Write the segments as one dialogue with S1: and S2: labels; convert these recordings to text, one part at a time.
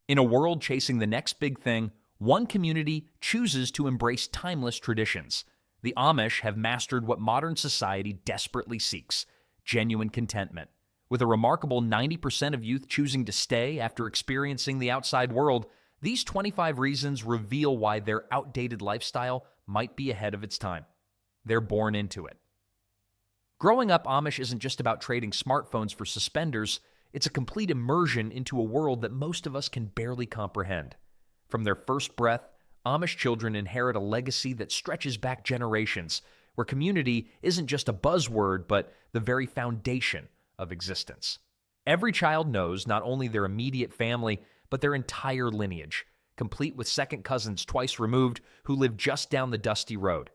S1: In a world chasing the next big thing, one community chooses to embrace timeless traditions. The Amish have mastered what modern society desperately seeks: genuine contentment. With a remarkable 90% of youth choosing to stay after experiencing the outside world, these 25 reasons reveal why their outdated lifestyle might be ahead of its time. They're born into it. Growing up Amish isn't just about trading smartphones for suspenders, it's a complete immersion into a world that most of us can barely comprehend. From their first breath, Amish children inherit a legacy that stretches back generations, where community isn't just a buzzword, but the very foundation of existence. Every child knows not only their immediate family, but their entire lineage, complete with second cousins twice removed who live just down the dusty road.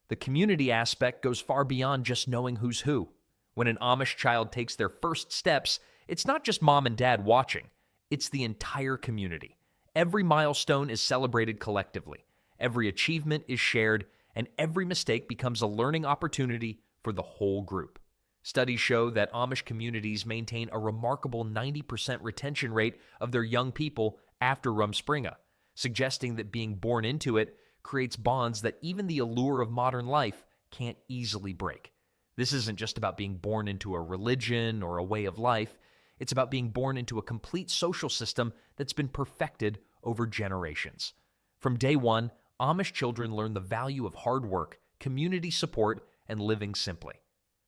S1: The community aspect goes far beyond just knowing who's who. When an Amish child takes their first steps, it's not just mom and dad watching, it's the entire community. Every milestone is celebrated collectively, every achievement is shared, and every mistake becomes a learning opportunity for the whole group. Studies show that Amish communities maintain a remarkable 90% retention rate of their young people after Rumspringa, suggesting that being born into it creates bonds that even the allure of modern life can't easily break. This isn't just about being born into a religion or a way of life. It's about being born into a complete social system that's been perfected over generations. From day one, Amish children learn the value of hard work, community support, and living simply.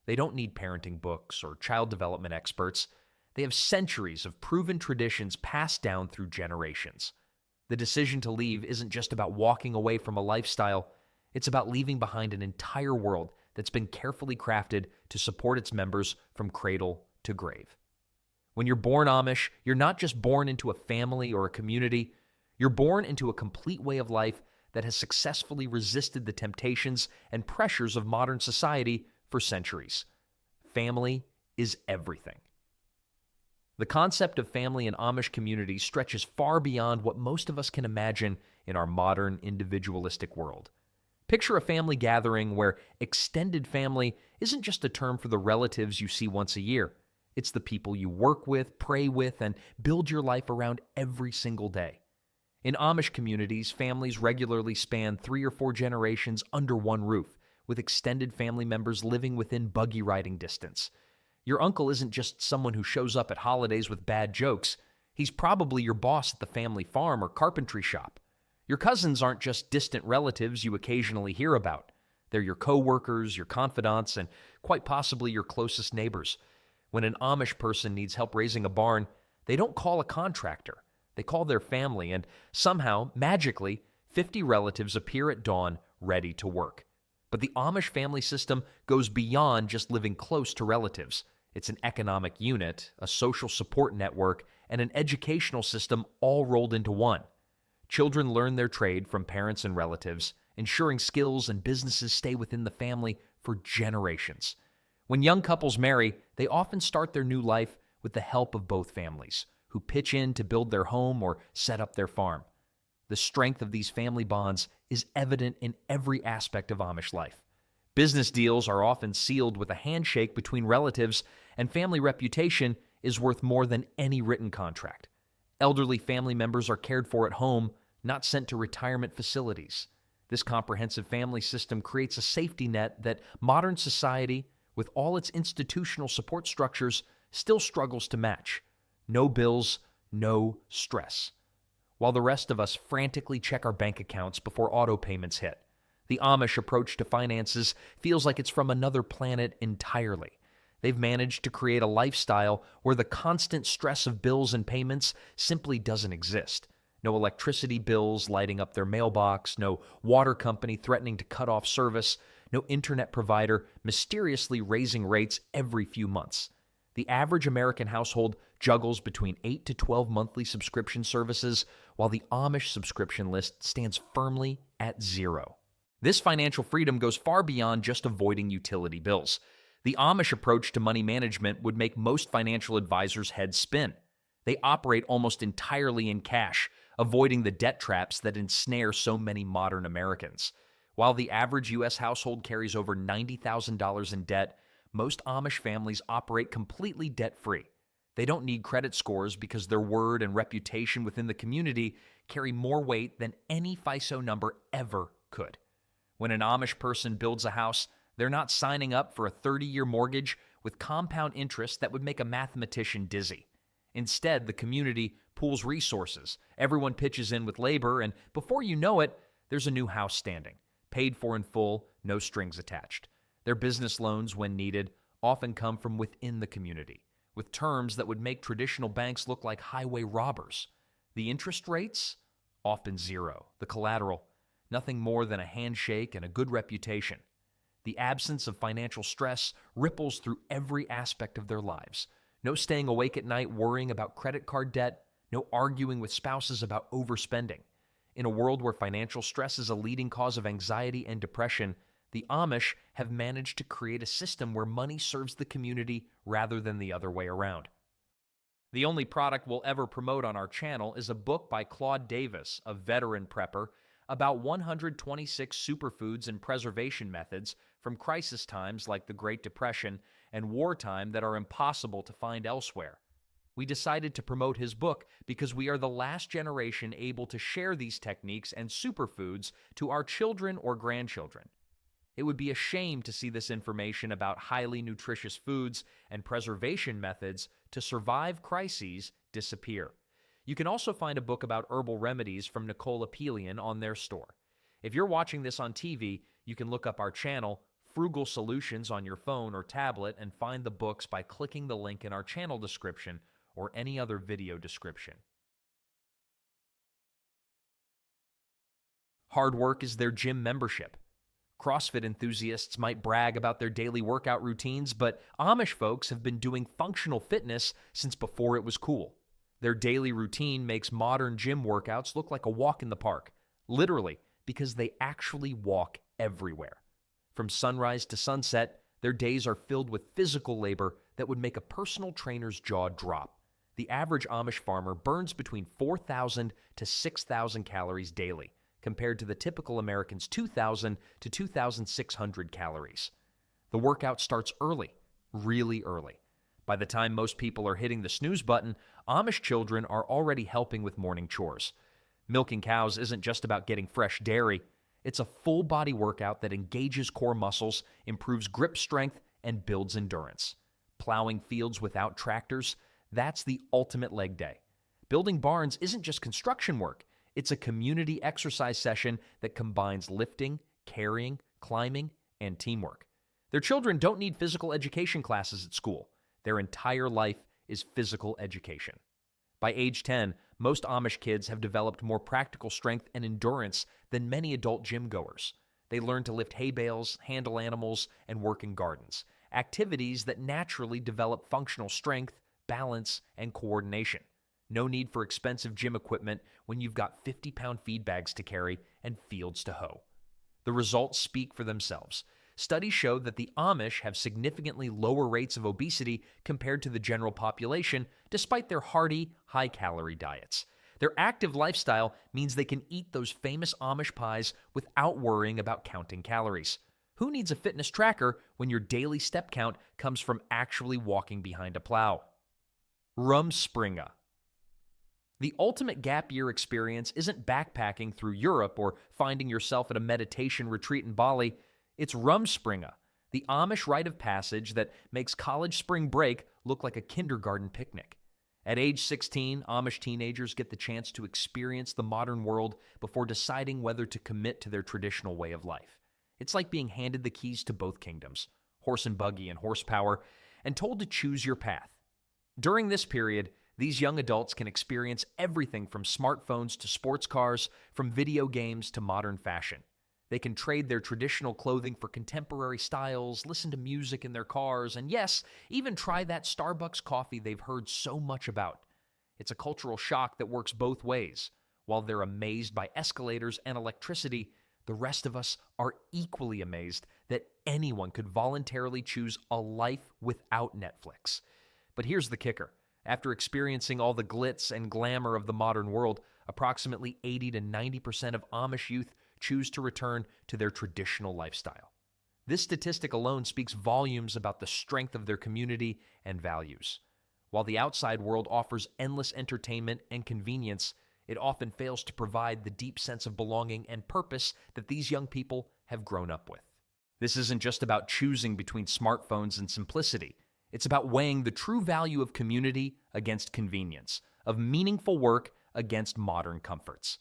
S1: They don't need parenting books or child development experts. They have centuries of proven traditions passed down through generations. The decision to leave isn't just about walking away from a lifestyle. It's about leaving behind an entire world that's been carefully crafted to support its members from cradle to grave. When you're born Amish, you're not just born into a family or a community. You're born into a complete way of life that has successfully resisted the temptations and pressures of modern society for centuries. Family is everything. The concept of family in Amish communities stretches far beyond what most of us can imagine in our modern individualistic world. Picture a family gathering where extended family isn't just a term for the relatives you see once a year. It's the people you work with, pray with, and build your life around every single day. In Amish communities, families regularly span 3 or 4 generations under one roof, with extended family members living within buggy riding distance. Your uncle isn't just someone who shows up at holidays with bad jokes. He's probably your boss at the family farm or carpentry shop. Your cousins aren't just distant relatives you occasionally hear about. They're your co-workers, your confidants, and quite possibly your closest neighbors. When an Amish person needs help raising a barn, they don't call a contractor. They call their family, and somehow, magically, 50 relatives appear at dawn ready to work. But the Amish family system goes beyond just living close to relatives. It's an economic unit, a social support network, and an educational system all rolled into one. Children learn their trade from parents and relatives, ensuring skills and businesses stay within the family for generations. When young couples marry, they often start their new life with the help of both families, who pitch in to build their home or set up their farm. The strength of these family bonds is evident in every aspect of Amish life. Business deals are often sealed with a handshake between relatives, and family reputation is worth more than any written contract. Elderly family members are cared for at home, not sent to retirement facilities. This comprehensive family system creates a safety net that modern society, with all its institutional support structures, still struggles to match. No bills, no stress. While the rest of us frantically check our bank accounts before auto payments hit, the Amish approach to finances feels like it's from another planet entirely. They've managed to create a lifestyle where the constant stress of bills and payments simply doesn't exist. No electricity bills lighting up their mailbox, no water company threatening to cut off service, no internet provider mysteriously raising rates every few months. The average American household juggles between 8 to 12 monthly subscription services, while the Amish subscription list stands firmly at 0. This financial freedom goes far beyond just avoiding utility bills. The Amish approach to money management would make most financial advisors' heads spin. They operate almost entirely in cash, avoiding the debt traps that ensnare so many modern Americans. While the average U.S. household carries over $90,000 in debt, most Amish families operate completely debt-free. They don't need credit scores because their word and reputation within the community carry more weight than any FICO number ever could. When an Amish person builds a house, they're not signing up for a 30-year mortgage with compound interest that would make a mathematician dizzy. Instead, the community pools resources, everyone pitches in with labor, and before you know it, there's a new house standing, paid for in full, no strings attached. Their business loans, when needed, often come from within the community, with terms that would make traditional banks look like highway robbers. The interest rates? Often zero. The collateral? Nothing more than a handshake and a good reputation. The absence of financial stress ripples through every aspect of their lives. No staying awake at night worrying about credit card debt, no arguing with spouses about overspending. In a world where financial stress is a leading cause of anxiety and depression, the Amish have managed to create a system where money serves the community rather than the other way around. The only product we'll ever promote on our channel is a book by Claude Davis, a veteran prepper, about 126 superfoods and preservation methods from crisis times like the Great Depression and wartime that are impossible to find elsewhere. We decided to promote his book because we are the last generation able to share these techniques and superfoods to our children or grandchildren. It would be a shame to see this information about highly nutritious foods and preservation methods to survive crises disappear. You can also find a book about herbal remedies from Nicole Apelian on their store. If you're watching this on TV, you can look up our channel, Frugal Solutions, on your phone or tablet and find the books by clicking the link in our channel description or any other video description. Hard work is their gym membership. CrossFit enthusiasts might brag about their daily workout routines, but Amish folks have been doing functional fitness since before it was cool. Their daily routine makes modern gym workouts look like a walk in the park, literally, because they actually walk everywhere. From sunrise to sunset, their days are filled with physical labor that would make a personal trainer's jaw drop. The average Amish farmer burns between 4,000 to 6,000 calories daily, compared to the typical American's 2,000 to 2,600 calories. The workout starts early, really early. By the time most people are hitting the snooze button, Amish children are already helping with morning chores. Milking cows isn't just about getting fresh dairy. It's a full-body workout that engages core muscles, improves grip strength, and builds endurance. Plowing fields without tractors, that's the ultimate leg day. Building barns isn't just construction work. It's a community exercise session that combines lifting, carrying, climbing, and teamwork. Their children don't need physical education classes at school. Their entire life is physical education. By age 10, most Amish kids have developed more practical strength and endurance than many adult gym goers. They learn to lift hay bales, handle animals, and work in gardens, activities that naturally develop functional strength, balance, and coordination. No need for expensive gym equipment when you've got 50-pound feed bags to carry and fields to hoe. The results speak for themselves. Studies show that the Amish have significantly lower rates of obesity compared to the general population, despite their hearty, high-calorie diets. Their active lifestyle means they can eat those famous Amish pies without worrying about counting calories. Who needs a fitness tracker when your daily step count comes from actually walking behind a plow? Rumspringa. The ultimate gap year experience isn't backpacking through Europe or finding yourself at a meditation retreat in Bali. It's Rumspringa, the Amish rite of passage that makes college spring break look like a kindergarten picnic. At age 16, Amish teenagers get the chance to experience the modern world before deciding whether to commit to their traditional way of life. It's like being handed the keys to both kingdoms, horse and buggy and horsepower, and told to choose your path. During this period, these young adults can experience everything from smartphones to sports cars, from video games to modern fashion. They can trade their traditional clothing for contemporary styles, listen to music in their cars, and yes, even try that Starbucks coffee they've heard so much about. It's a cultural shock that works both ways. While they're amazed by escalators and electricity, the rest of us are equally amazed that anyone could voluntarily choose a life without Netflix. But here's the kicker. After experiencing all the glitz and glamour of the modern world, approximately 80 to 90% of Amish youth choose to return to their traditional lifestyle. This statistic alone speaks volumes about the strength of their community and values. While the outside world offers endless entertainment and convenience, it often fails to provide the deep sense of belonging and purpose that these young people have grown up with. This isn't just about choosing between smartphones and simplicity. It's about weighing the true value of community against convenience, of meaningful work against modern comforts.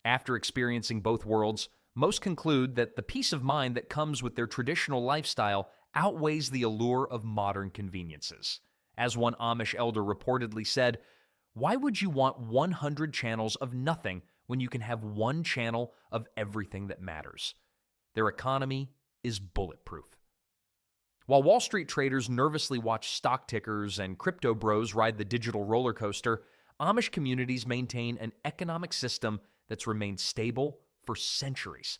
S1: After experiencing both worlds, most conclude that the peace of mind that comes with their traditional lifestyle outweighs the allure of modern conveniences. As one Amish elder reportedly said, "Why would you want 100 channels of nothing when you can have one channel of everything that matters?" Their economy is bulletproof. While Wall Street traders nervously watch stock tickers and crypto bros ride the digital roller coaster, Amish communities maintain an economic system that's remained stable for centuries.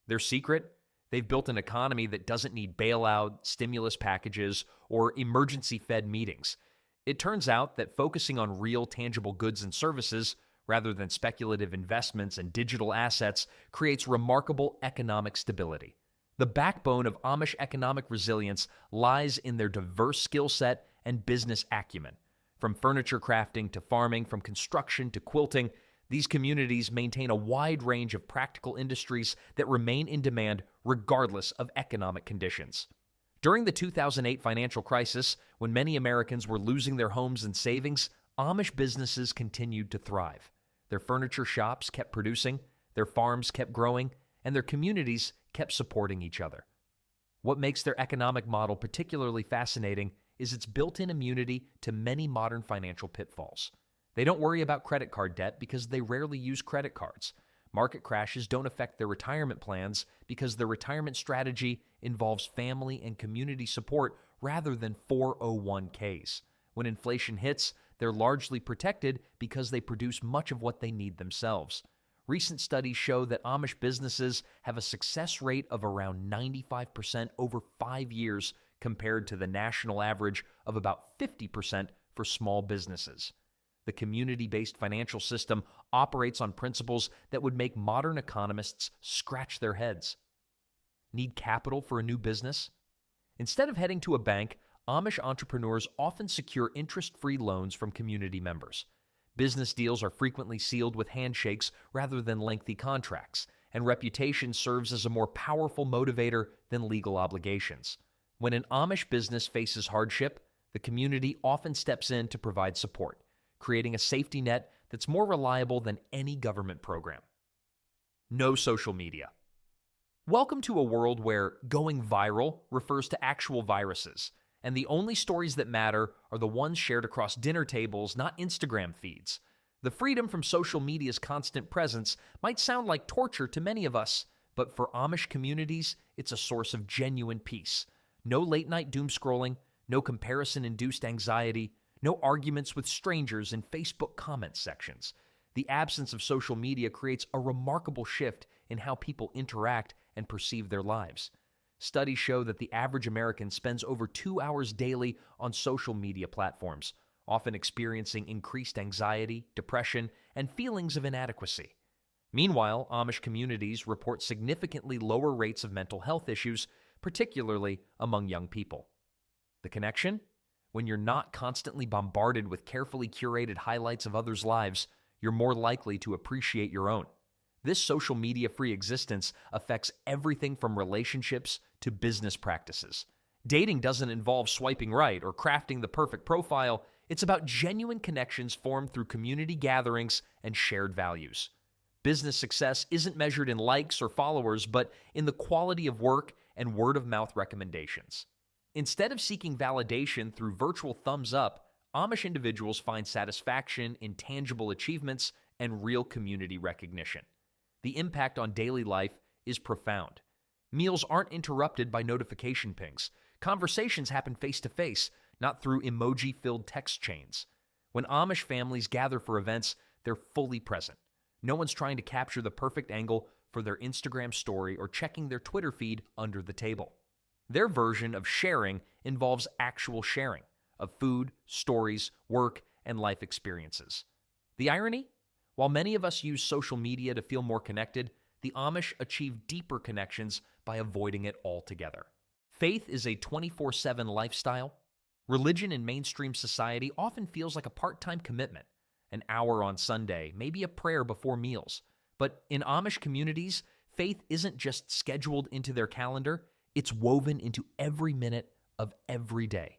S1: Their secret? They've built an economy that doesn't need bailout, stimulus packages, or emergency-fed meetings. It turns out that focusing on real, tangible goods and services, rather than speculative investments and digital assets, creates remarkable economic stability. The backbone of Amish economic resilience lies in their diverse skill set and business acumen. From furniture crafting to farming, from construction to quilting, these communities maintain a wide range of practical industries that remain in demand regardless of economic conditions. During the 2008 financial crisis, when many Americans were losing their homes and savings, Amish businesses continued to thrive. Their furniture shops kept producing, their farms kept growing, and their communities kept supporting each other. What makes their economic model particularly fascinating is its built-in immunity to many modern financial pitfalls. They don't worry about credit card debt because they rarely use credit cards. Market crashes don't affect their retirement plans because their retirement strategy involves family and community support rather than 401ks. When inflation hits, they're largely protected because they produce much of what they need themselves. Recent studies show that Amish businesses have a success rate of around 95% over 5 years compared to the national average of about 50% for small businesses. The community-based financial system operates on principles that would make modern economists scratch their heads. Need capital for a new business? Instead of heading to a bank, Amish entrepreneurs often secure interest-free loans from community members. Business deals are frequently sealed with handshakes rather than lengthy contracts, and reputation serves as a more powerful motivator than legal obligations. When an Amish business faces hardship, the community often steps in to provide support, creating a safety net that's more reliable than any government program. No social media. Welcome to a world where going viral refers to actual viruses, and the only stories that matter are the ones shared across dinner tables, not Instagram feeds. The freedom from social media's constant presence might sound like torture to many of us, but for Amish communities, it's a source of genuine peace. No late-night doom scrolling, no comparison-induced anxiety, no arguments with strangers in Facebook comment sections. The absence of social media creates a remarkable shift in how people interact and perceive their lives. Studies show that the average American spends over 2 hours daily on social media platforms, often experiencing increased anxiety, depression, and feelings of inadequacy. Meanwhile, Amish communities report significantly lower rates of mental health issues, particularly among young people. The connection? When you're not constantly bombarded with carefully curated highlights of others' lives, you're more likely to appreciate your own. This social media-free existence affects everything from relationships to business practices. Dating doesn't involve swiping right or crafting the perfect profile. It's about genuine connections formed through community gatherings and shared values. Business success isn't measured in likes or followers, but in the quality of work and word-of-mouth recommendations. Instead of seeking validation through virtual thumbs up, Amish individuals find satisfaction in tangible achievements and real community recognition. The impact on daily life is profound. Meals aren't interrupted by notification pings. Conversations happen face-to-face, not through emoji-filled text chains. When Amish families gather for events, they're fully present. No one's trying to capture the perfect angle for their Instagram story or checking their Twitter feed under the table. Their version of sharing involves actual sharing of food, stories, work, and life experiences. The irony? While many of us use social media to feel more connected, the Amish achieve deeper connections by avoiding it altogether. Faith is a 24/7 lifestyle. Religion in mainstream society often feels like a part-time commitment. An hour on Sunday, maybe a prayer before meals. But in Amish communities, faith isn't just scheduled into their calendar, it's woven into every minute of every day.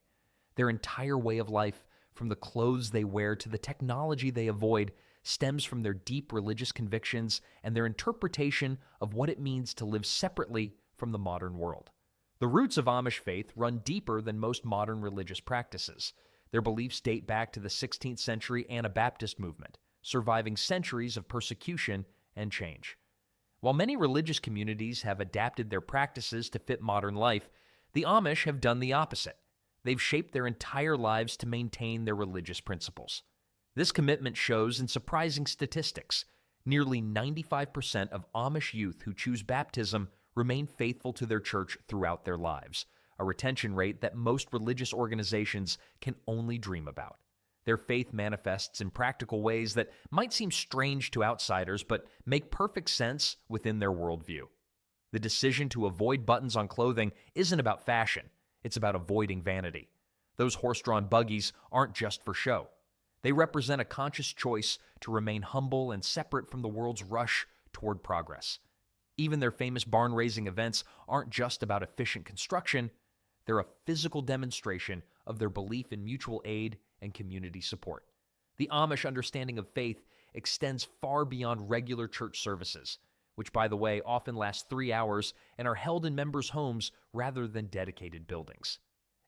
S1: Their entire way of life, from the clothes they wear to the technology they avoid, stems from their deep religious convictions and their interpretation of what it means to live separately from the modern world. The roots of Amish faith run deeper than most modern religious practices. Their beliefs date back to the 16th century Anabaptist movement, surviving centuries of persecution and change. While many religious communities have adapted their practices to fit modern life, the Amish have done the opposite. They've shaped their entire lives to maintain their religious principles. This commitment shows in surprising statistics. Nearly 95% of Amish youth who choose baptism remain faithful to their church throughout their lives, a retention rate that most religious organizations can only dream about. Their faith manifests in practical ways that might seem strange to outsiders but make perfect sense within their worldview. The decision to avoid buttons on clothing isn't about fashion, it's about avoiding vanity. Those horse-drawn buggies aren't just for show. They represent a conscious choice to remain humble and separate from the world's rush toward progress. Even their famous barn-raising events aren't just about efficient construction, they're a physical demonstration of their belief in mutual aid and community support. The Amish understanding of faith extends far beyond regular church services, which, by the way, often last 3 hours and are held in members' homes rather than dedicated buildings.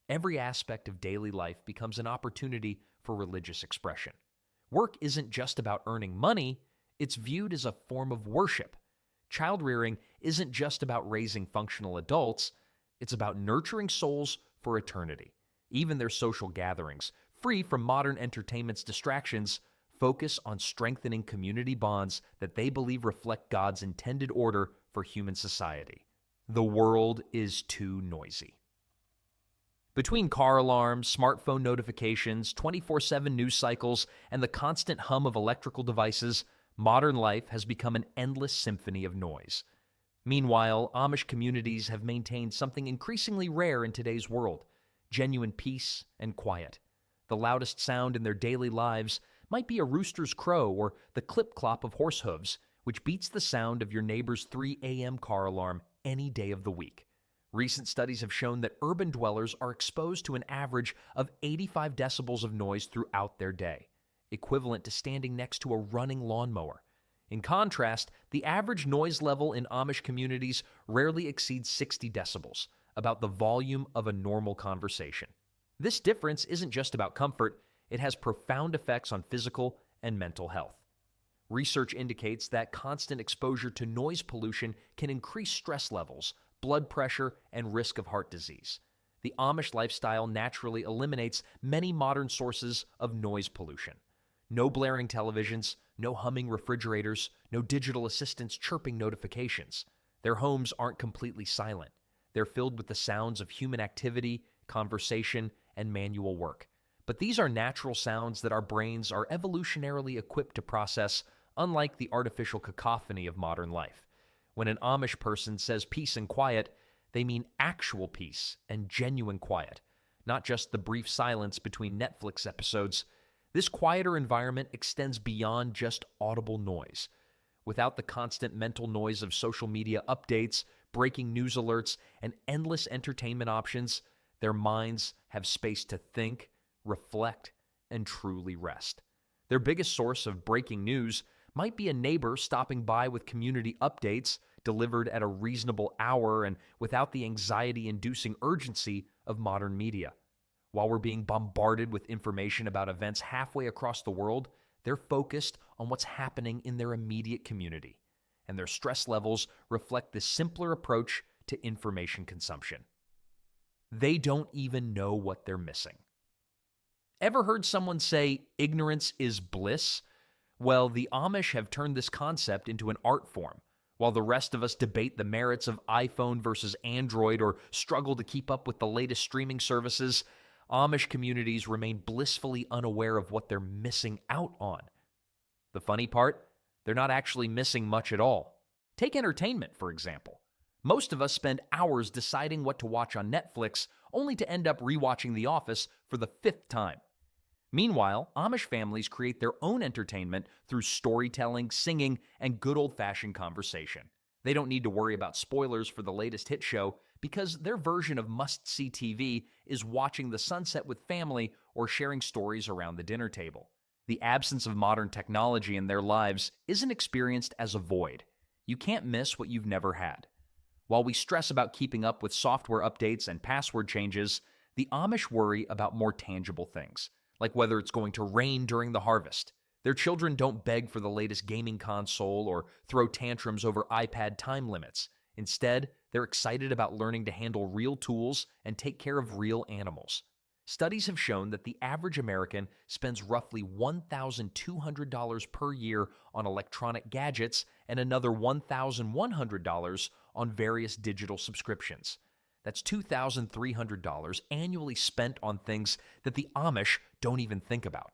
S1: Every aspect of daily life becomes an opportunity for religious expression. Work isn't just about earning money, it's viewed as a form of worship. Child-rearing isn't just about raising functional adults, it's about nurturing souls for eternity. Even their social gatherings, free from modern entertainment's distractions, focus on strengthening community bonds that they believe reflect God's intended order for human society. The world is too noisy. Between car alarms, smartphone notifications, 24/7 news cycles, and the constant hum of electrical devices, modern life has become an endless symphony of noise. Meanwhile, Amish communities have maintained something increasingly rare in today's world: genuine peace and quiet. The loudest sound in their daily lives might be a rooster's crow or the clip-clop of horse hooves, which beats the sound of your neighbor's 3 a.m. car alarm any day of the week. Recent studies have shown that urban dwellers are exposed to an average of 85 decibels of noise throughout their day, equivalent to standing next to a running lawnmower. In contrast, the average noise level in Amish communities rarely exceeds 60 decibels, about the volume of a normal conversation. This difference isn't just about comfort, it has profound effects on physical and mental health. Research indicates that constant exposure to noise pollution can increase stress levels, blood pressure, and risk of heart disease. The Amish lifestyle naturally eliminates many modern sources of noise pollution. No blaring televisions, no humming refrigerators, no digital assistants chirping notifications. Their homes aren't completely silent. They're filled with the sounds of human activity, conversation, and manual work. But these are natural sounds that our brains are evolutionarily equipped to process, unlike the artificial cacophony of modern life. When an Amish person says peace and quiet, they mean actual peace and genuine quiet, not just the brief silence between Netflix episodes. This quieter environment extends beyond just audible noise. Without the constant mental noise of social media updates, breaking news alerts, and endless entertainment options, their minds have space to think, reflect, and truly rest. Their biggest source of breaking news might be a neighbor stopping by with community updates delivered at a reasonable hour and without the anxiety-inducing urgency of modern media. While we're being bombarded with information about events halfway across the world, they're focused on what's happening in their immediate community, and their stress levels reflect this simpler approach to information consumption. They don't even know what they're missing. Ever heard someone say, ignorance is bliss? Well, the Amish have turned this concept into an art form. While the rest of us debate the merits of iPhone versus Android or struggle to keep up with the latest streaming services, Amish communities remain blissfully unaware of what they're missing out on. The funny part? They're not actually missing much at all. Take entertainment, for example. Most of us spend hours deciding what to watch on Netflix, only to end up rewatching The Office for the fifth time. Meanwhile, Amish families create their own entertainment through storytelling, singing, and good old-fashioned conversation. They don't need to worry about spoilers for the latest hit show because their version of must-see TV is watching the sunset with family or sharing stories around the dinner table. The absence of modern technology in their lives isn't experienced as a void. You can't miss what you've never had. While we stress about keeping up with software updates and password changes, the Amish worry about more tangible things, like whether it's going to rain during the harvest. Their children don't beg for the latest gaming console or throw tantrums over iPad time limits. Instead, they're excited about learning to handle real tools and take care of real animals. Studies have shown that the average American spends roughly $1,200 per year on electronic gadgets and another $1,100 on various digital subscriptions. That's $2,300 annually spent on things that the Amish don't even think about.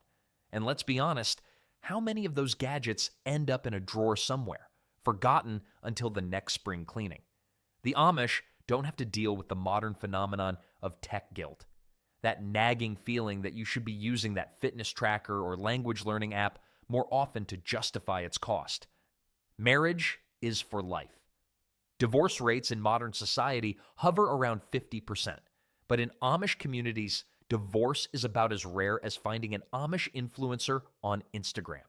S1: And let's be honest, how many of those gadgets end up in a drawer somewhere, forgotten until the next spring cleaning? The Amish don't have to deal with the modern phenomenon of tech guilt. That nagging feeling that you should be using that fitness tracker or language learning app more often to justify its cost. Marriage is for life. Divorce rates in modern society hover around 50%, but in Amish communities, divorce is about as rare as finding an Amish influencer on Instagram.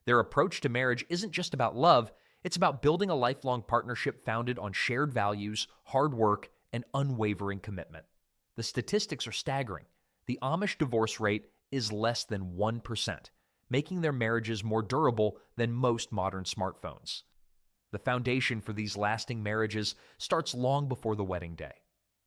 S1: Their approach to marriage isn't just about love, it's about building a lifelong partnership founded on shared values, hard work, and unwavering commitment. The statistics are staggering. The Amish divorce rate is less than 1%, making their marriages more durable than most modern smartphones. The foundation for these lasting marriages starts long before the wedding day.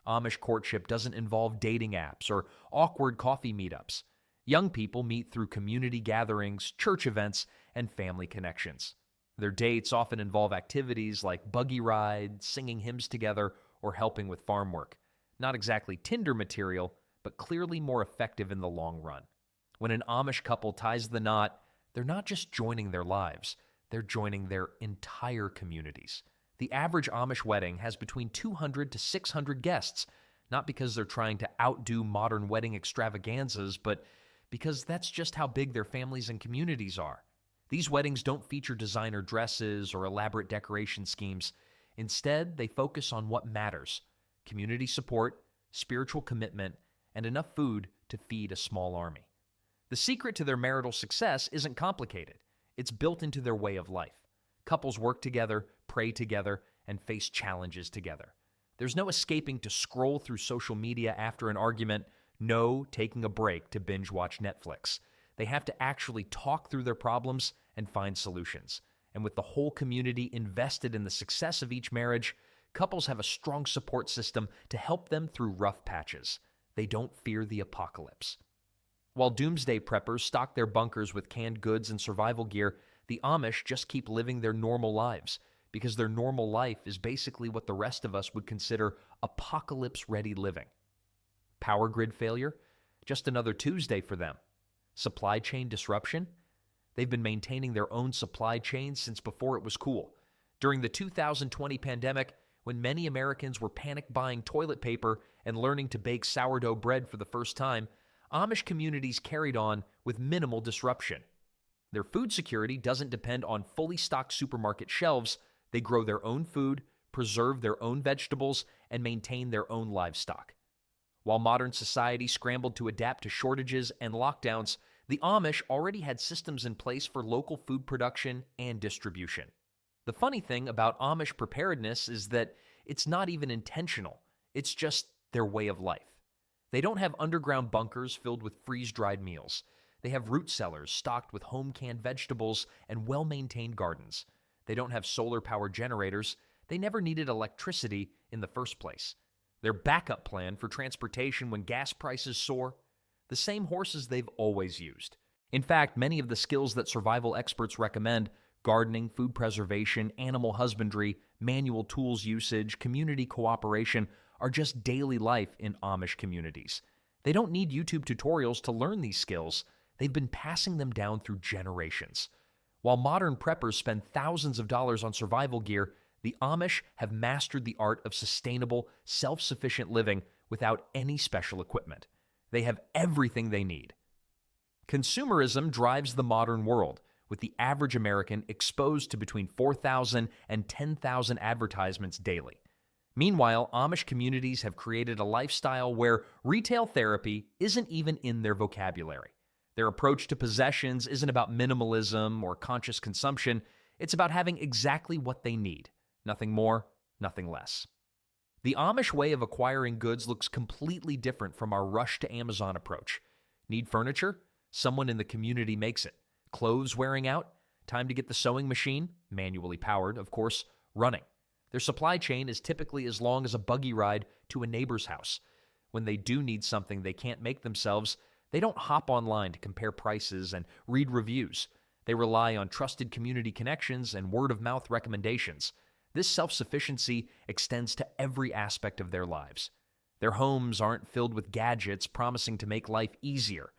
S1: Amish courtship doesn't involve dating apps or awkward coffee meetups. Young people meet through community gatherings, church events, and family connections. Their dates often involve activities like buggy rides, singing hymns together, or helping with farm work. Not exactly Tinder material, but clearly more effective in the long run. When an Amish couple ties the knot, they're not just joining their lives, they're joining their entire communities. The average Amish wedding has between 200 to 600 guests, not because they're trying to outdo modern wedding extravaganzas, but because that's just how big their families and communities are. These weddings don't feature designer dresses or elaborate decoration schemes. Instead, they focus on what matters: community support, spiritual commitment, and enough food to feed a small army. The secret to their marital success isn't complicated. It's built into their way of life. Couples work together, pray together, and face challenges together. There's no escaping to scroll through social media after an argument, no taking a break to binge watch Netflix. They have to actually talk through their problems and find solutions. And with the whole community invested in the success of each marriage, couples have a strong support system to help them through rough patches. They don't fear the apocalypse. While doomsday preppers stock their bunkers with canned goods and survival gear, the Amish just keep living their normal lives, because their normal life is basically what the rest of us would consider apocalypse-ready living. Power grid failure? Just another Tuesday for them. Supply chain disruption? They've been maintaining their own supply chains since before it was cool. During the 2020 pandemic, when many Americans were panic buying toilet paper and learning to bake sourdough bread for the first time, Amish communities carried on with minimal disruption. Their food security doesn't depend on fully stocked supermarket shelves. They grow their own food, preserve their own vegetables, and maintain their own livestock. While modern society scrambled to adapt to shortages and lockdowns, the Amish already had systems in place for local food production and distribution. The funny thing about Amish preparedness is that it's not even intentional. It's just their way of life. They don't have underground bunkers filled with freeze-dried meals. They have root cellars stocked with home-canned vegetables and well-maintained gardens. They don't have solar-powered generators. They never needed electricity in the first place. Their backup plan for transportation when gas prices soar? The same horses they've always used. In fact, many of the skills that survival experts recommend, gardening, food preservation, animal husbandry, manual tools usage, community cooperation, are just daily life in Amish communities. They don't need YouTube tutorials to learn these skills. They've been passing them down through generations. While modern preppers spend thousands of dollars on survival gear, The Amish have mastered the art of sustainable, self-sufficient living without any special equipment. They have everything they need. Consumerism drives the modern world, with the average American exposed to between 4,000 and 10,000 advertisements daily. Meanwhile, Amish communities have created a lifestyle where retail therapy isn't even in their vocabulary. Their approach to possessions isn't about minimalism or conscious consumption. It's about having exactly what they need. Nothing more, nothing less. The Amish way of acquiring goods looks completely different from our rush to Amazon approach. Need furniture? Someone in the community makes it. Clothes wearing out? Time to get the sewing machine, manually powered, of course, running. Their supply chain is typically as long as a buggy ride to a neighbor's house. When they do need something they can't make themselves, they don't hop online to compare prices and read reviews. They rely on trusted community connections and word-of-mouth recommendations. This self-sufficiency extends to every aspect of their lives. Their homes aren't filled with gadgets promising to make life easier.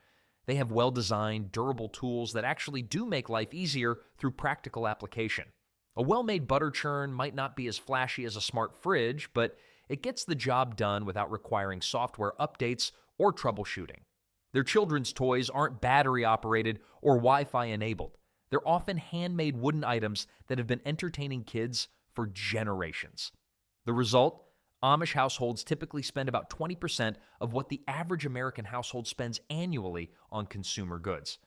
S1: They have well-designed, durable tools that actually do make life easier through practical application. A well-made butter churn might not be as flashy as a smart fridge, but it gets the job done without requiring software updates or troubleshooting. Their children's toys aren't battery-operated or Wi-Fi enabled. They're often handmade wooden items that have been entertaining kids for generations. The result? Amish households typically spend about 20% of what the average American household spends annually on consumer goods.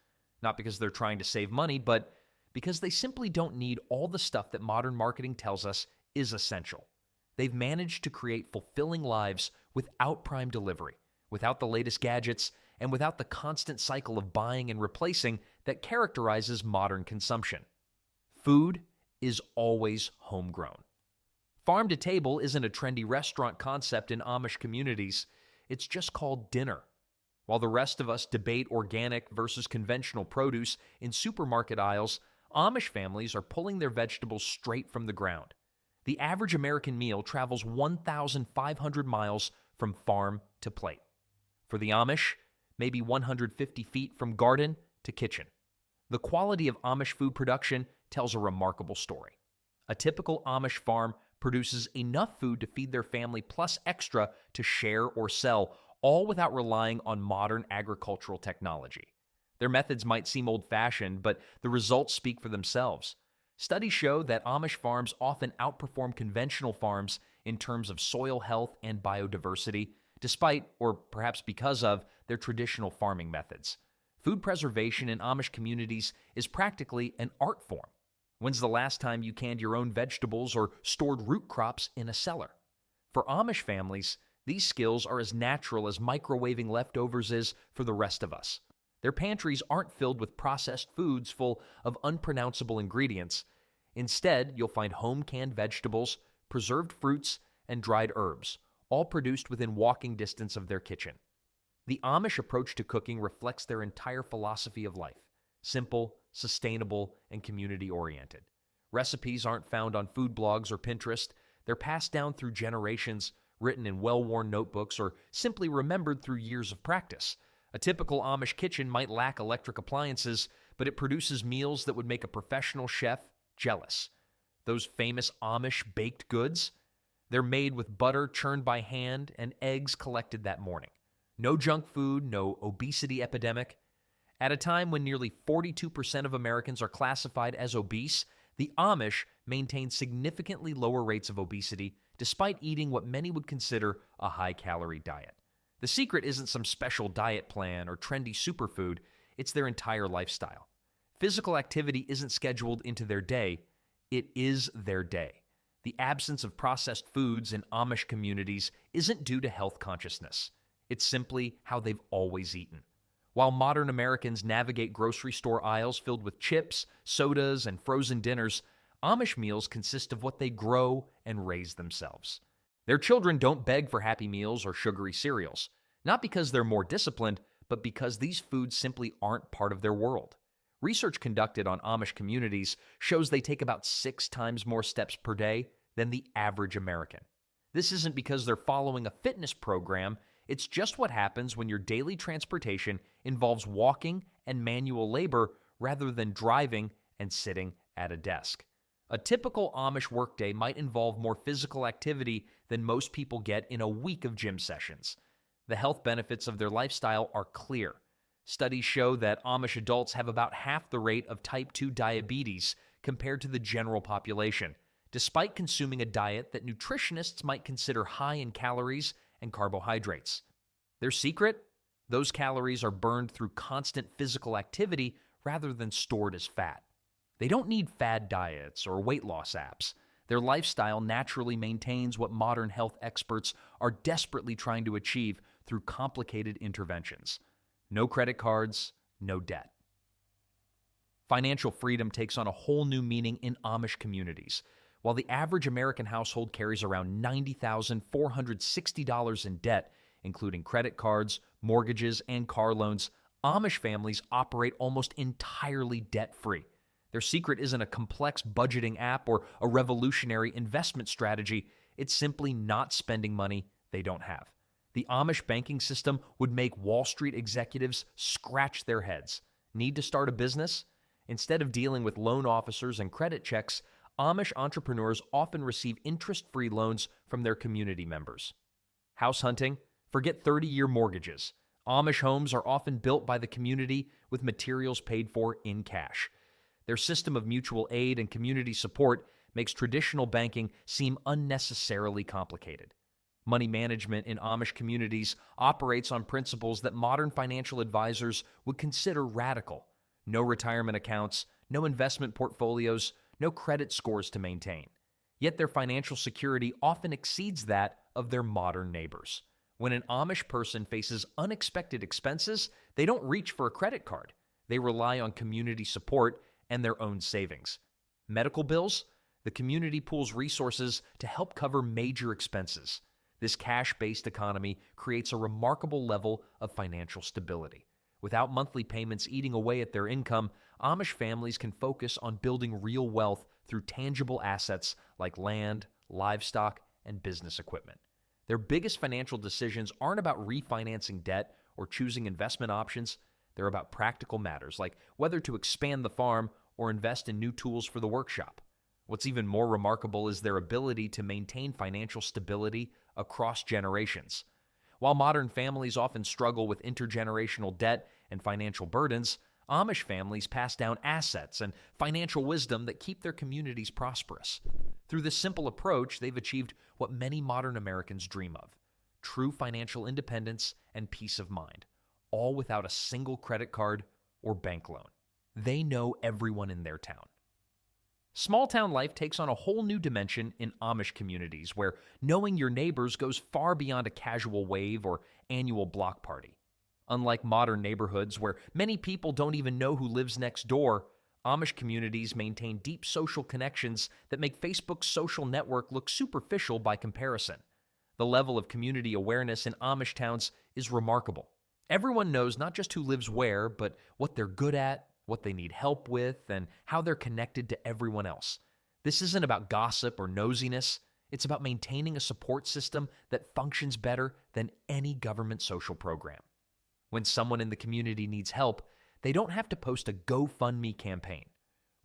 S1: Not because they're trying to save money, but because they simply don't need all the stuff that modern marketing tells us is essential. They've managed to create fulfilling lives without prime delivery, without the latest gadgets, and without the constant cycle of buying and replacing that characterizes modern consumption. Food is always homegrown. Farm to table isn't a trendy restaurant concept in Amish communities. It's just called dinner. While the rest of us debate organic versus conventional produce in supermarket aisles, Amish families are pulling their vegetables straight from the ground. The average American meal travels 1,500 miles from farm to plate. For the Amish, maybe 150 feet from garden to kitchen. The quality of Amish food production tells a remarkable story. A typical Amish farm produces enough food to feed their family plus extra to share or sell, all without relying on modern agricultural technology. Their methods might seem old-fashioned, but the results speak for themselves. Studies show that Amish farms often outperform conventional farms in terms of soil health and biodiversity, despite, or perhaps because of, their traditional farming methods. Food preservation in Amish communities is practically an art form. When's the last time you canned your own vegetables or stored root crops in a cellar? For Amish families, these skills are as natural as microwaving leftovers is for the rest of us. Their pantries aren't filled with processed foods full of unpronounceable ingredients. Instead, you'll find home-canned vegetables, preserved fruits, and dried herbs, all produced within walking distance of their kitchen. The Amish approach to cooking reflects their entire philosophy of life: simple, sustainable, and community-oriented. Recipes aren't found on food blogs or Pinterest. They're passed down through generations, written in well-worn notebooks, or simply remembered through years of practice. A typical Amish kitchen might lack electric appliances, but it produces meals that would make a professional chef jealous. Those famous Amish baked goods? They're made with butter churned by hand and eggs collected that morning. No junk food, no obesity epidemic. At a time when nearly 42% of Americans are classified as obese, the Amish maintain significantly lower rates of obesity despite eating what many would consider a high-calorie diet. The secret isn't some special diet plan or trendy superfood, it's their entire lifestyle. Physical activity isn't scheduled into their day, it is their day. The absence of processed foods in Amish communities isn't due to health consciousness. It's simply how they've always eaten. While modern Americans navigate grocery store aisles filled with chips, sodas, and frozen dinners, Amish meals consist of what they grow and raise themselves. Their children don't beg for Happy Meals or sugary cereals, not because they're more disciplined, but because these foods simply aren't part of their world. Research conducted on Amish communities shows they take about 6 times more steps per day than the average American. This isn't because they're following a fitness program, it's just what happens when your daily transportation involves walking and manual labor rather than driving and sitting at a desk. A typical Amish workday might involve more physical activity than most people get in a week of gym sessions. The health benefits of their lifestyle are clear. Studies show that Amish adults have about half the rate of type 2 diabetes compared to the general population, despite consuming a diet that nutritionists might consider high in calories and carbohydrates. Their secret? Those calories are burned through constant physical activity rather than stored as fat. They don't need fad diets or weight loss apps. Their lifestyle naturally maintains what modern health experts are desperately trying to achieve through complicated interventions. No credit cards, no debt. Financial freedom takes on a whole new meaning in Amish communities. While the average American household carries around $90,460 in debt, including credit cards, mortgages, and car loans, Amish families operate almost entirely debt-free. Their secret isn't a complex budgeting app or a revolutionary investment strategy. It's simply not spending money they don't have. The Amish banking system would make Wall Street executives scratch their heads. Need to start a business? Instead of dealing with loan officers and credit checks, Amish entrepreneurs often receive interest-free loans from their community members. House hunting? Forget 30-year mortgages. Amish homes are often built by the community with materials paid for in cash. Their system of mutual aid and community support makes traditional banking seem unnecessarily complicated. Money management in Amish communities operates on principles that modern financial advisors would consider radical. No retirement accounts, no investment portfolios, no credit scores to maintain. Yet their financial security often exceeds that of their modern neighbors. When an Amish person faces unexpected expenses, they don't reach for a credit card. They rely on community support and their own savings. Medical bills? The community pools resources to help cover major expenses. This cash-based economy creates a remarkable level of financial stability. Without monthly payments eating away at their income, Amish families can focus on building real wealth through tangible assets like land, livestock, and business equipment. Their biggest financial decisions aren't about refinancing debt or choosing investment options. They're about practical matters like whether to expand the farm or invest in new tools for the workshop. What's even more remarkable is their ability to maintain financial stability across generations. While modern families often struggle with intergenerational debt and financial burdens, Amish families pass down assets and financial wisdom that keep their communities prosperous. Through this simple approach, they've achieved what many modern Americans dream of: true financial independence and peace of mind, all without a single credit card or bank loan. They know everyone in their town. Small-town life takes on a whole new dimension in Amish communities where knowing your neighbors goes far beyond a casual wave or annual block party. Unlike modern neighborhoods where many people don't even know who lives next door, Amish communities maintain deep social connections that make Facebook's social network look superficial by comparison. The level of community awareness in Amish towns is remarkable. Everyone knows not just who lives where, but what they're good at, what they need help with, and how they're connected to everyone else. This isn't about gossip or nosiness. It's about maintaining a support system that functions better than any government social program. When someone in the community needs help, they don't have to post a GoFundMe campaign.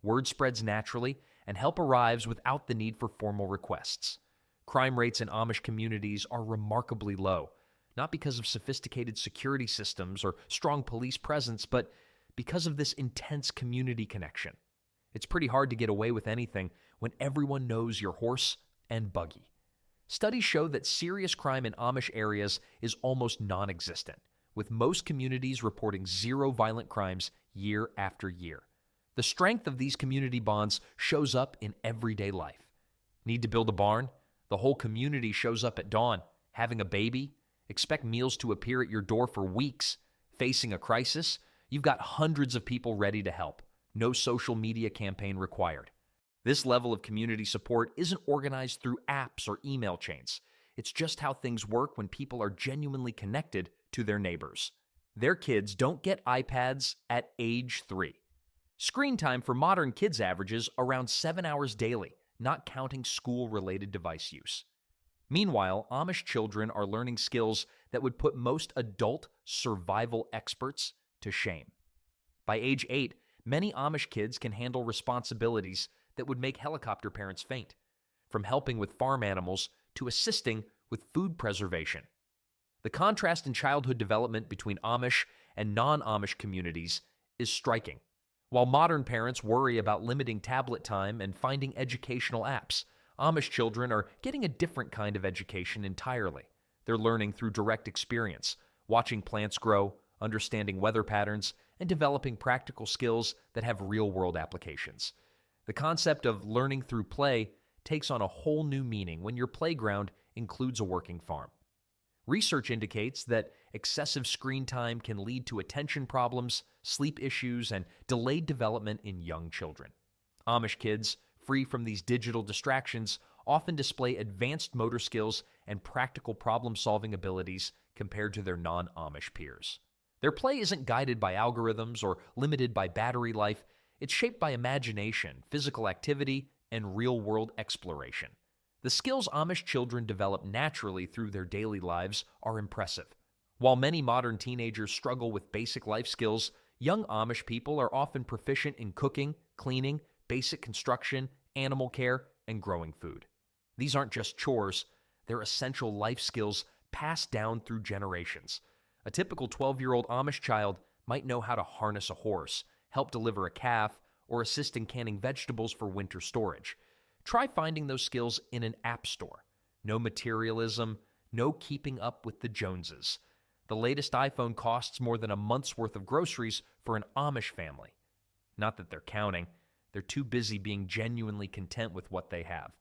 S1: Word spreads naturally, and help arrives without the need for formal requests. Crime rates in Amish communities are remarkably low, not because of sophisticated security systems or strong police presence, but because of this intense community connection. It's pretty hard to get away with anything when everyone knows your horse and buggy. Studies show that serious crime in Amish areas is almost non-existent, with most communities reporting zero violent crimes year after year. The strength of these community bonds shows up in everyday life. Need to build a barn? The whole community shows up at dawn. Having a baby? Expect meals to appear at your door for weeks. Facing a crisis? You've got hundreds of people ready to help. No social media campaign required. This level of community support isn't organized through apps or email chains. It's just how things work when people are genuinely connected to their neighbors. Their kids don't get iPads at age 3. Screen time for modern kids averages around 7 hours daily, not counting school-related device use. Meanwhile, Amish children are learning skills that would put most adult survival experts to shame. By age 8, many Amish kids can handle responsibilities that would make helicopter parents faint, from helping with farm animals to assisting with food preservation. The contrast in childhood development between Amish and non-Amish communities is striking. While modern parents worry about limiting tablet time and finding educational apps, Amish children are getting a different kind of education entirely. They're learning through direct experience, watching plants grow, understanding weather patterns, and developing practical skills that have real-world applications. The concept of learning through play takes on a whole new meaning when your playground includes a working farm. Research indicates that excessive screen time can lead to attention problems, sleep issues, and delayed development in young children. Amish kids, free from these digital distractions, often display advanced motor skills and practical problem-solving abilities compared to their non-Amish peers. Their play isn't guided by algorithms or limited by battery life. It's shaped by imagination, physical activity, and real-world exploration. The skills Amish children develop naturally through their daily lives are impressive. While many modern teenagers struggle with basic life skills, young Amish people are often proficient in cooking, cleaning, basic construction, animal care, and growing food. These aren't just chores, they're essential life skills passed down through generations. A typical 12-year-old Amish child might know how to harness a horse, help deliver a calf, or assist in canning vegetables for winter storage. Try finding those skills in an app store. No materialism, no keeping up with the Joneses. The latest iPhone costs more than a month's worth of groceries for an Amish family. Not that they're counting, they're too busy being genuinely content with what they have.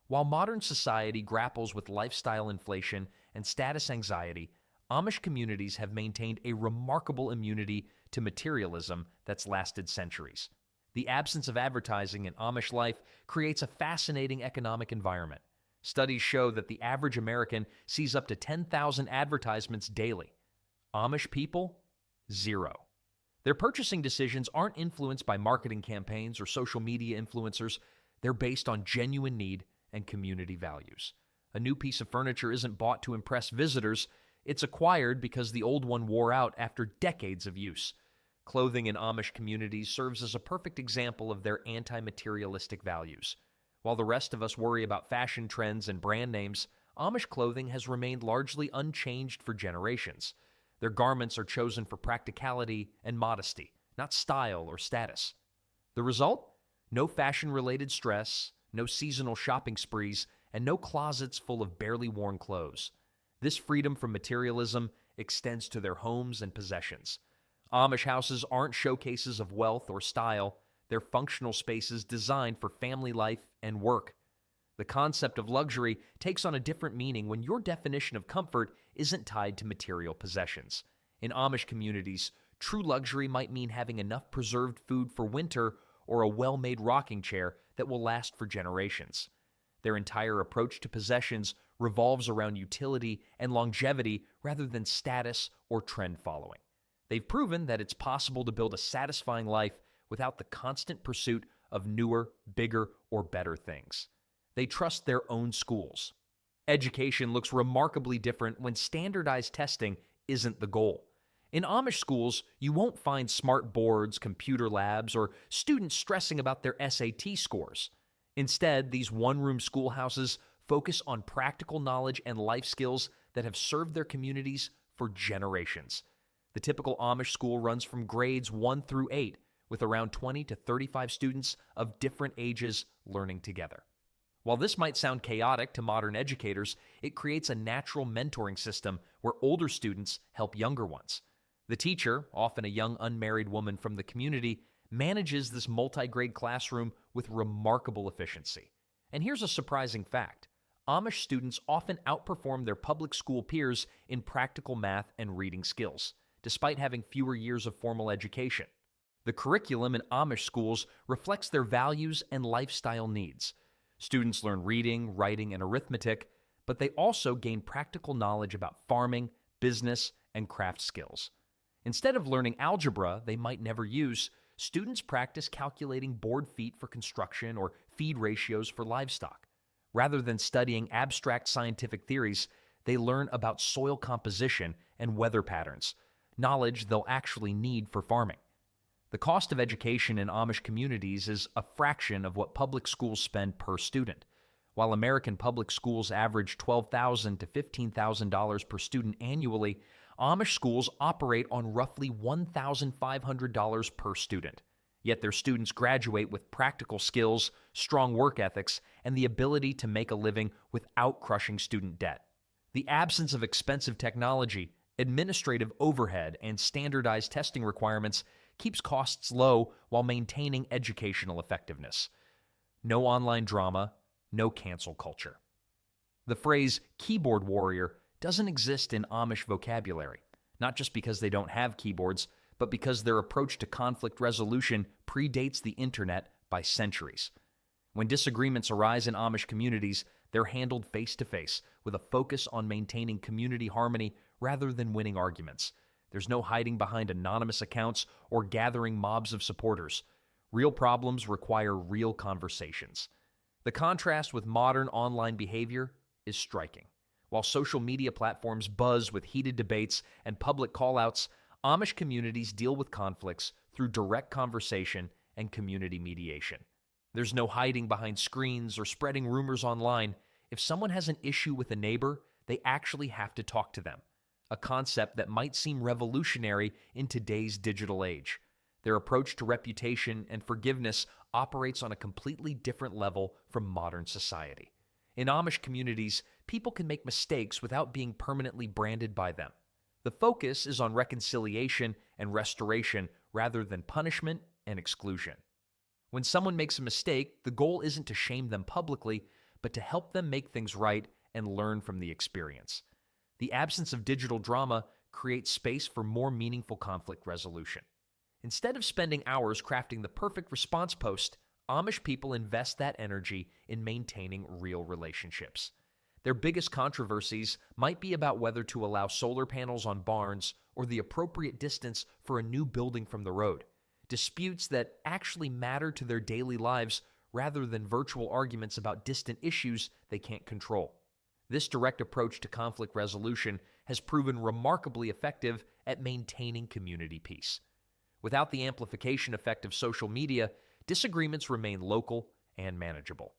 S1: While modern society grapples with lifestyle inflation and status anxiety, Amish communities have maintained a remarkable immunity to materialism that's lasted centuries. The absence of advertising in Amish life creates a fascinating economic environment. Studies show that the average American sees up to 10,000 advertisements daily. Amish people? Zero. Their purchasing decisions aren't influenced by marketing campaigns or social media influencers. They're based on genuine need and community values. A new piece of furniture isn't bought to impress visitors. It's acquired because the old one wore out after decades of use. Clothing in Amish communities serves as a perfect example of their anti-materialistic values. While the rest of us worry about fashion trends and brand names, Amish clothing has remained largely unchanged for generations. Their garments are chosen for practicality and modesty, not style or status. The result? No fashion-related stress, no seasonal shopping sprees, and no closets full of barely worn clothes. This freedom from materialism extends to their homes and possessions. Amish houses aren't showcases of wealth or style. They're functional spaces designed for family life and work. The concept of luxury takes on a different meaning when your definition of comfort isn't tied to material possessions. In Amish communities, true luxury might mean having enough preserved food for winter or a well-made rocking chair that will last for generations. Their entire approach to possessions revolves around utility and longevity rather than status or trend following. They've proven that it's possible to build a satisfying life without the constant pursuit of newer, bigger, or better things. They trust their own schools. Education looks remarkably different when standardized testing isn't the goal. In Amish schools, you won't find smart boards, computer labs, or students stressing about their SAT scores. Instead, these one-room schoolhouses focus on practical knowledge and life skills that have served their communities for generations. The typical Amish school runs from grades 1 through 8, with around 20 to 35 students of different ages learning together. While this might sound chaotic to modern educators, it creates a natural mentoring system where older students help younger ones. The teacher, often a young unmarried woman from the community, manages this multi-grade classroom with remarkable efficiency. And here's a surprising fact. Amish students often outperform their public school peers in practical math and reading skills, despite having fewer years of formal education. The curriculum in Amish schools reflects their values and lifestyle needs. Students learn reading, writing, and arithmetic, but they also gain practical knowledge about farming, business, and craft skills. Instead of learning algebra they might never use, students practice calculating board feet for construction or feed ratios for livestock. Rather than studying abstract scientific theories, they learn about soil composition and weather patterns, knowledge they'll actually need for farming. The cost of education in Amish communities is a fraction of what public schools spend per student. While American public schools average $12,000 to $15,000 per student annually, Amish schools operate on roughly $1,500 per student. Yet their students graduate with practical skills, strong work ethics, and the ability to make a living without crushing student debt. The absence of expensive technology, administrative overhead, and standardized testing requirements keeps costs low while maintaining educational effectiveness. No online drama, no cancel culture. The phrase keyboard warrior doesn't exist in Amish vocabulary, not just because they don't have keyboards, but because their approach to conflict resolution predates the internet by centuries. When disagreements arise in Amish communities, they're handled face-to-face with a focus on maintaining community harmony rather than winning arguments. There's no hiding behind anonymous accounts or gathering mobs of supporters. Real problems require real conversations. The contrast with modern online behavior is striking. While social media platforms buzz with heated debates and public call-outs, Amish communities deal with conflicts through direct conversation and community mediation. There's no hiding behind screens or spreading rumors online. If someone has an issue with a neighbor, they actually have to talk to them, a concept that might seem revolutionary in today's digital age. Their approach to reputation and forgiveness operates on a completely different level from modern society. In Amish communities, people can make mistakes without being permanently branded by them. The focus is on reconciliation and restoration rather than punishment and exclusion. When someone makes a mistake, the goal isn't to shame them publicly, but to help them make things right and learn from the experience. The absence of digital drama creates space for more meaningful conflict resolution. Instead of spending hours crafting the perfect response post, Amish people invest that energy in maintaining real relationships. Their biggest controversies might be about whether to allow solar panels on barns or the appropriate distance for a new building from the road, disputes that actually matter to their daily lives rather than virtual arguments about distant issues they can't control. This direct approach to conflict resolution has proven remarkably effective at maintaining community peace. Without the amplification effect of social media, disagreements remain local and manageable.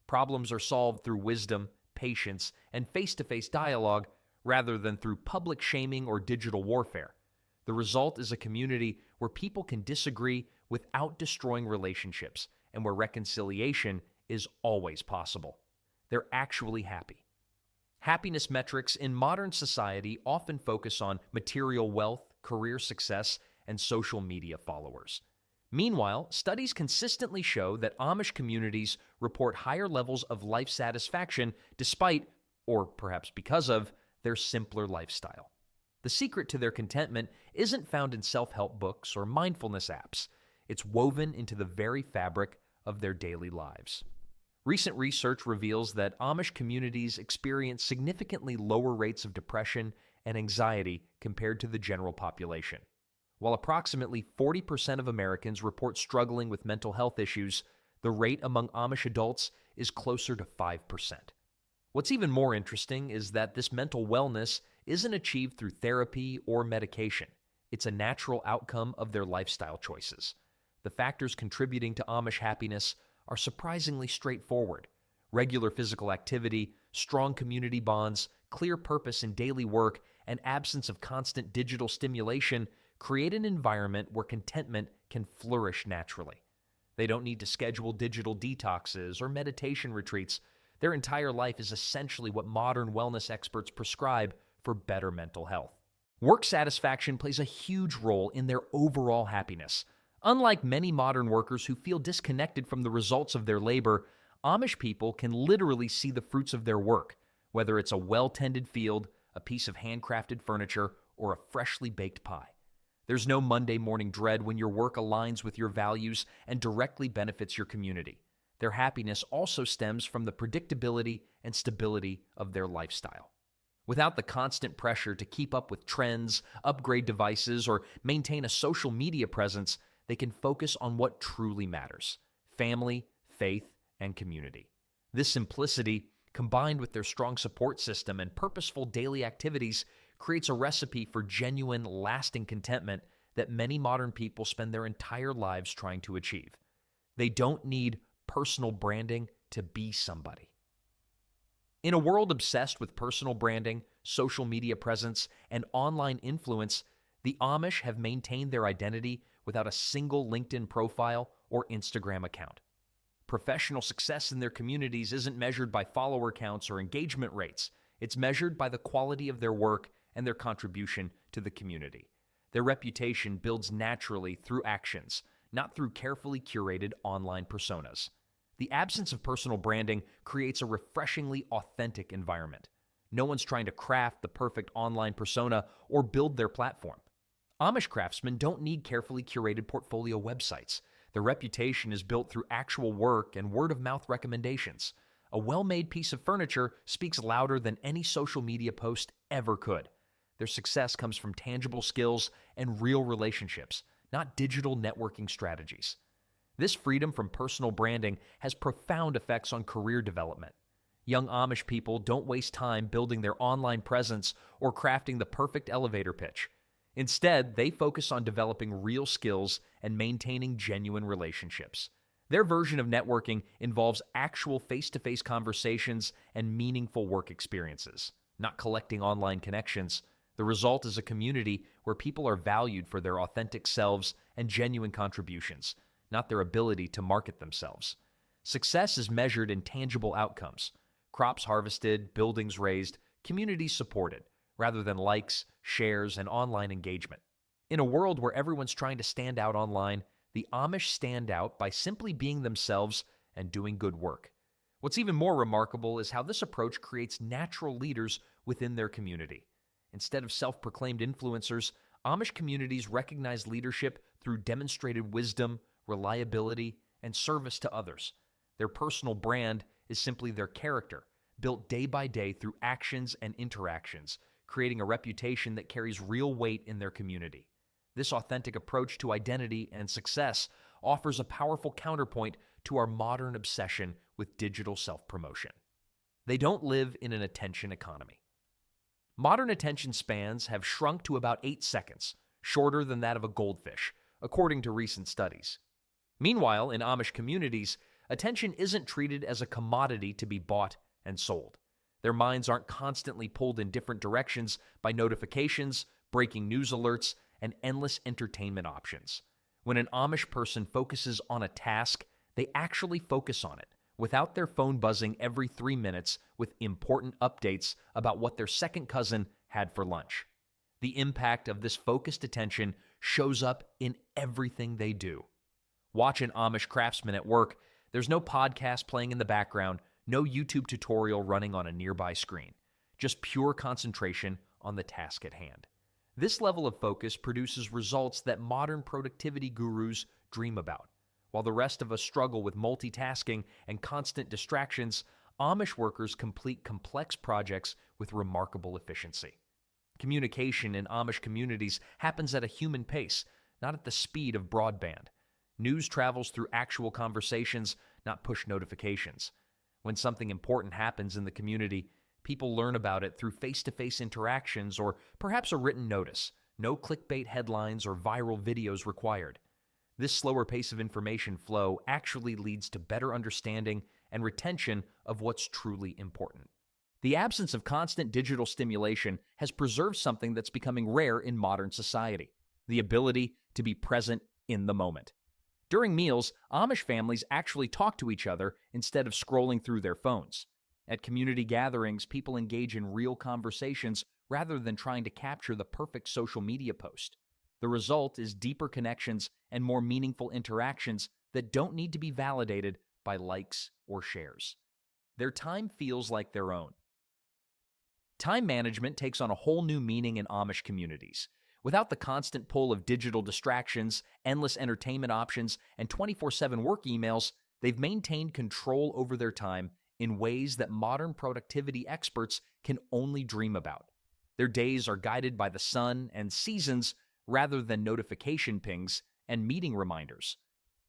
S1: Problems are solved through wisdom, patience, and face-to-face dialogue rather than through public shaming or digital warfare. The result is a community where people can disagree without destroying relationships and where reconciliation is always possible. They're actually happy. Happiness metrics in modern society often focus on material wealth, career success, and social media followers. Meanwhile, studies consistently show that Amish communities report higher levels of life satisfaction despite, or perhaps because of, their simpler lifestyle. The secret to their contentment isn't found in self-help books or mindfulness apps. It's woven into the very fabric of their daily lives. Recent research reveals that Amish communities experience significantly lower rates of depression and anxiety compared to the general population. While approximately 40% of Americans report struggling with mental health issues, the rate among Amish adults is closer to 5%. What's even more interesting is that this mental wellness isn't achieved through therapy or medication. It's a natural outcome of their lifestyle choices. The factors contributing to Amish happiness are surprisingly straightforward. Regular physical activity, strong community bonds, clear purpose in daily work, and absence of constant digital stimulation create an environment where contentment can flourish naturally. They don't need to schedule digital detoxes or meditation retreats. Their entire life is essentially what modern wellness experts prescribe for better mental health. Work satisfaction plays a huge role in their overall happiness. Unlike many modern workers who feel disconnected from the results of their labor, Amish people can literally see the fruits of their work, whether it's a well-tended field, a piece of handcrafted furniture, or a freshly baked pie. There's no Monday morning dread when your work aligns with your values and directly benefits your community. Their happiness also stems from the predictability and stability of their lifestyle. Without the constant pressure to keep up with trends, upgrade devices, or maintain a social media presence, they can focus on what truly matters: family, faith, and community. This simplicity, combined with their strong support system and purposeful daily activities, creates a recipe for genuine, lasting contentment that many modern people spend their entire lives trying to achieve. They don't need personal branding to be somebody. In a world obsessed with personal branding, social media presence, and online influence, the Amish have maintained their identity without a single LinkedIn profile or Instagram account. Professional success in their communities isn't measured by follower counts or engagement rates. It's measured by the quality of their work and their contribution to the community. Their reputation builds naturally through actions, not through carefully curated online personas. The absence of personal branding creates a refreshingly authentic environment. No one's trying to craft the perfect online persona or build their platform. Amish craftsmen don't need carefully curated portfolio websites. Their reputation is built through actual work and word-of-mouth recommendations. A well-made piece of furniture speaks louder than any social media post ever could. Their success comes from tangible skills and real relationships, not digital networking strategies. This freedom from personal branding has profound effects on career development. Young Amish people don't waste time building their online presence or crafting the perfect elevator pitch. Instead, they focus on developing real skills and maintaining genuine relationships. Their version of networking involves actual face-to-face conversations and meaningful work experiences, not collecting online connections. The result is a community where people are valued for their authentic selves and genuine contributions, not their ability to market themselves. Success is measured in tangible outcomes: crops harvested, buildings raised, communities supported, rather than likes, shares, and online engagement. In a world where everyone's trying to stand out online, the Amish stand out by simply being themselves and doing good work. What's even more remarkable is how this approach creates natural leaders within their community. Instead of self-proclaimed influencers, Amish communities recognize leadership through demonstrated wisdom, reliability, and service to others. Their personal brand is simply their character, built day by day through actions and interactions, creating a reputation that carries real weight in their community. This authentic approach to identity and success offers a powerful counterpoint to our modern obsession with digital self-promotion. They don't live in an attention economy. Modern attention spans have shrunk to about 8 seconds, shorter than that of a goldfish, according to recent studies. Meanwhile, in Amish communities, attention isn't treated as a commodity to be bought and sold. Their minds aren't constantly pulled in different directions by notifications, breaking news alerts, and endless entertainment options. When an Amish person focuses on a task, they actually focus on it, without their phone buzzing every 3 minutes with important updates about what their second cousin had for lunch. The impact of this focused attention shows up in everything they do. Watch an Amish craftsman at work. There's no podcast playing in the background, no YouTube tutorial running on a nearby screen. Just pure concentration on the task at hand. This level of focus produces results that modern productivity gurus dream about. While the rest of us struggle with multitasking and constant distractions, Amish workers complete complex projects with remarkable efficiency. Communication in Amish communities happens at a human pace, not at the speed of broadband. News travels through actual conversations, not push notifications. When something important happens in the community, people learn about it through face-to-face interactions or perhaps a written notice. No clickbait headlines or viral videos required. This slower pace of information flow actually leads to better understanding and retention of what's truly important. The absence of constant digital stimulation has preserved something that's becoming rare in modern society: the ability to be present in the moment. During meals, Amish families actually talk to each other instead of scrolling through their phones. At community gatherings, people engage in real conversations rather than trying to capture the perfect social media post. The result is deeper connections and more meaningful interactions that don't need to be validated by likes or shares. Their time feels like their own. Time management takes on a whole new meaning in Amish communities. Without the constant pull of digital distractions, endless entertainment options, and 24/7 work emails, they've maintained control over their time in ways that modern productivity experts can only dream about. Their days are guided by the sun and seasons rather than notification pings and meeting reminders.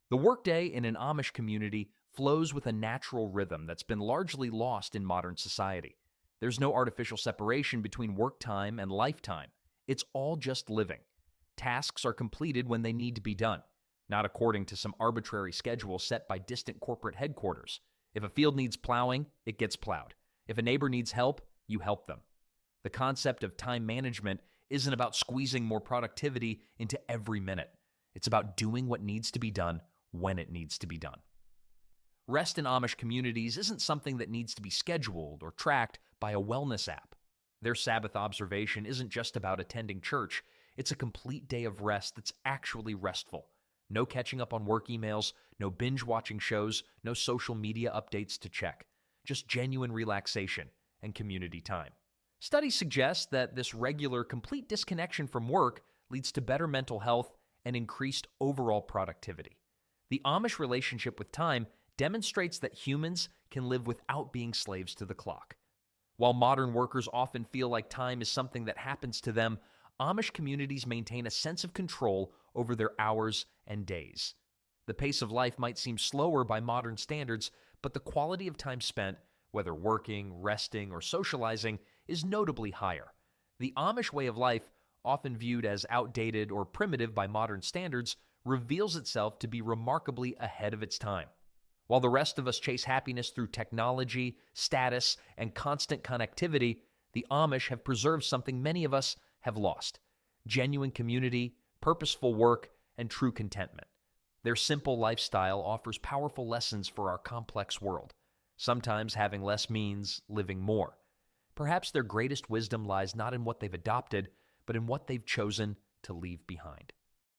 S1: The workday in an Amish community flows with a natural rhythm that's been largely lost in modern society. There's no artificial separation between work time and lifetime. It's all just living. Tasks are completed when they need to be done, not according to some arbitrary schedule set by distant corporate headquarters. If a field needs plowing, it gets plowed. If a neighbor needs help, you help them. The concept of time management isn't about squeezing more productivity into every minute. It's about doing what needs to be done when it needs to be done. Rest in Amish communities isn't something that needs to be scheduled or tracked by a wellness app. Their Sabbath observation isn't just about attending church. It's a complete day of rest that's actually restful. No catching up on work emails, no binge-watching shows, no social media updates to check. Just genuine relaxation and community time. Studies suggest that this regular, complete disconnection from work leads to better mental health and increased overall productivity. The Amish relationship with time demonstrates that humans can live without being slaves to the clock. While modern workers often feel like time is something that happens to them, Amish communities maintain a sense of control over their hours and days. The pace of life might seem slower by modern standards, but the quality of time spent, whether working, resting, or socializing, is notably higher. The Amish way of life, often viewed as outdated or primitive by modern standards, reveals itself to be remarkably ahead of its time. While the rest of us chase happiness through technology, status, and constant connectivity, the Amish have preserved something many of us have lost: genuine community, purposeful work, and true contentment. Their simple lifestyle offers powerful lessons for our complex world. Sometimes having less means living more. Perhaps their greatest wisdom lies not in what they've adopted, but in what they've chosen to leave behind.